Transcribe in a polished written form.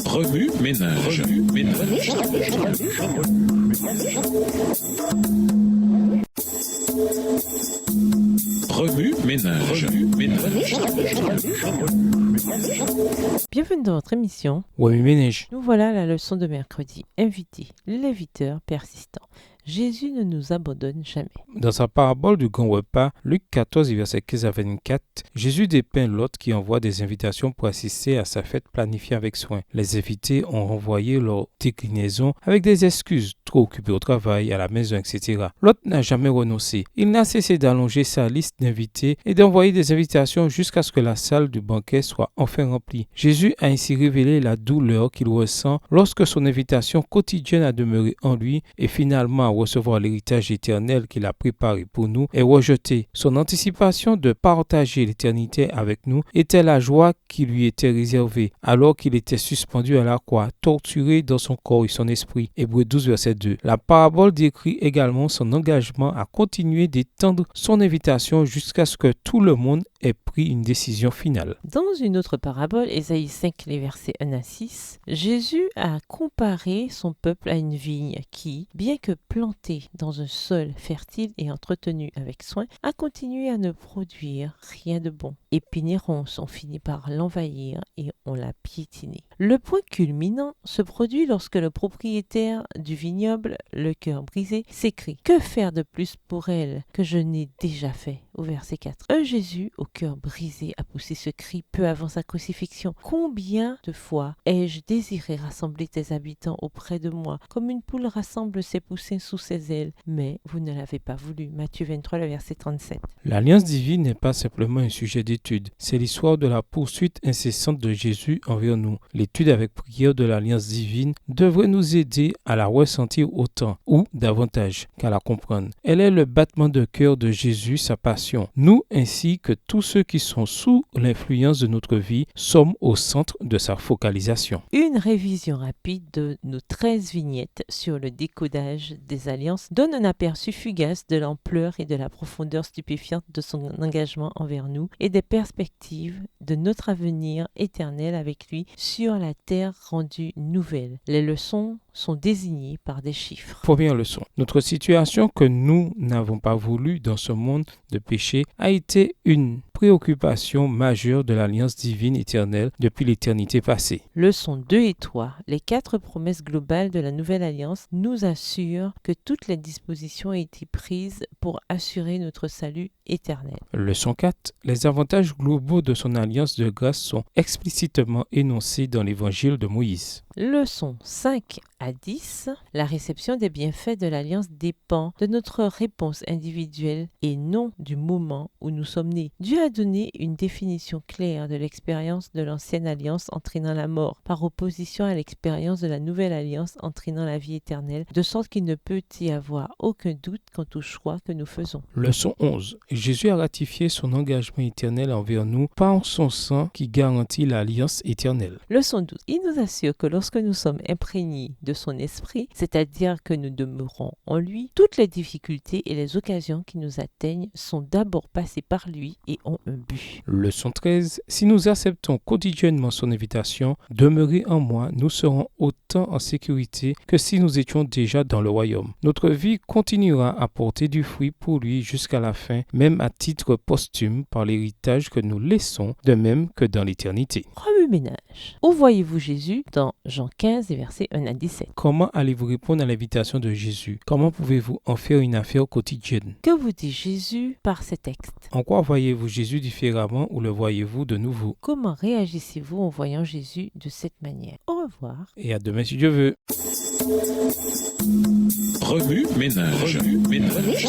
Remue ménage. Remue ménage. Bienvenue dans votre émission. Remue ménage. Nous voilà à la leçon de mercredi. Invité, léviteur persistant. Jésus ne nous abandonne jamais. Dans sa parabole du grand repas, Luc 14, verset 15 à 24, Jésus dépeint l'hôte qui envoie des invitations pour assister à sa fête planifiée avec soin. Les invités ont renvoyé leur déclinaison avec des excuses, trop occupés au travail, à la maison, etc. L'hôte n'a jamais renoncé. Il n'a cessé d'allonger sa liste d'invités et d'envoyer des invitations jusqu'à ce que la salle du banquet soit enfin remplie. Jésus a ainsi révélé la douleur qu'il ressent lorsque son invitation quotidienne à demeurer en lui et finalement à recevoir l'héritage éternel qu'il a préparé pour nous est rejetée. Son anticipation de partager l'éternité avec nous était la joie qui lui était réservée alors qu'il était suspendu à la croix, torturé dans son corps et son esprit. Hébreux 12, verset 2. La parabole décrit également son engagement à continuer d'étendre son invitation jusqu'à ce que tout le monde ait pris une décision finale. Dans une autre parabole, Ésaïe 5, les versets 1 à 6, Jésus a comparé son peuple à une vigne qui, bien que plantée dans un sol fertile et entretenue avec soin, a continué à ne produire rien de bon. Épines et ronces ont fini par l'envahir et on l'a piétiné. Le point culminant se produit lorsque le propriétaire du vignoble, le cœur brisé, s'écrie « Que faire de plus pour elle que je n'ai déjà fait ?» au verset 4. Un Jésus au cœur brisé a poussé ce cri peu avant sa crucifixion. « Combien de fois ai-je désiré rassembler tes habitants auprès de moi, comme une poule rassemble ses poussins sous ses ailes, mais vous ne l'avez pas voulu. » Matthieu 23, le verset 37. L'alliance divine n'est pas simplement un sujet d'étude, c'est l'histoire de la poursuite incessante de Jésus envers nous. L'étude avec prière de l'alliance divine devrait nous aider à la ressentir autant, ou davantage, qu'à la comprendre. Elle est le battement de cœur de Jésus, sa passion. Nous, ainsi que tous ceux qui sont sous l'influence de notre vie, sommes au centre de sa focalisation. Une révision rapide de nos 13 vignettes sur le décodage des alliances donne un aperçu fugace de l'ampleur et de la profondeur stupéfiante de son engagement envers nous et des perspectives de notre avenir éternel avec lui sur la terre rendue nouvelle. Les leçons sont désignées par des chiffres. Première leçon. Notre situation que nous n'avons pas voulu dans ce monde de péché a été une préoccupation majeure de l'alliance divine éternelle depuis l'éternité passée. Leçons 2 et 3. Les 4 promesses globales de la nouvelle alliance nous assurent que toutes les dispositions ont été prises pour assurer notre salut éternel. Leçon 4. Les avantages globaux de son alliance de grâce sont explicitement énoncés dans l'évangile de Moïse. Leçons 5 à 10. La réception des bienfaits de l'alliance dépend de notre réponse individuelle et non du moment où nous sommes nés. Dieu a donné une définition claire de l'expérience de l'ancienne alliance entraînant la mort, par opposition à l'expérience de la nouvelle alliance entraînant la vie éternelle, de sorte qu'il ne peut y avoir aucun doute quant au choix que nous faisons. Leçon 11. Jésus a ratifié son engagement éternel envers nous par son sang qui garantit l'alliance éternelle. Leçon 12. Il nous assure que lorsque nous sommes imprégnés de son esprit, c'est-à-dire que nous demeurons en lui, toutes les difficultés et les occasions qui nous atteignent sont d'abord passées par lui et ont un but. Leçon 13. Si nous acceptons quotidiennement son invitation, demeurez en moi, nous serons autant en sécurité que si nous étions déjà dans le royaume. Notre vie continuera à porter du fruit pour lui jusqu'à la fin, même à titre posthume par l'héritage que nous laissons, de même que dans l'éternité. Remue-ménage. Où voyez-vous Jésus dans Jean 15, versets 1 à 17? Comment allez-vous répondre à l'invitation de Jésus? Comment pouvez-vous en faire une affaire quotidienne? Que vous dit Jésus par ces textes? En quoi voyez-vous Jésus différemment ou le voyez-vous de nouveau? Comment réagissez-vous en voyant Jésus de cette manière? Au revoir. Et à demain si Dieu veut. Remue ménage. Remue ménage.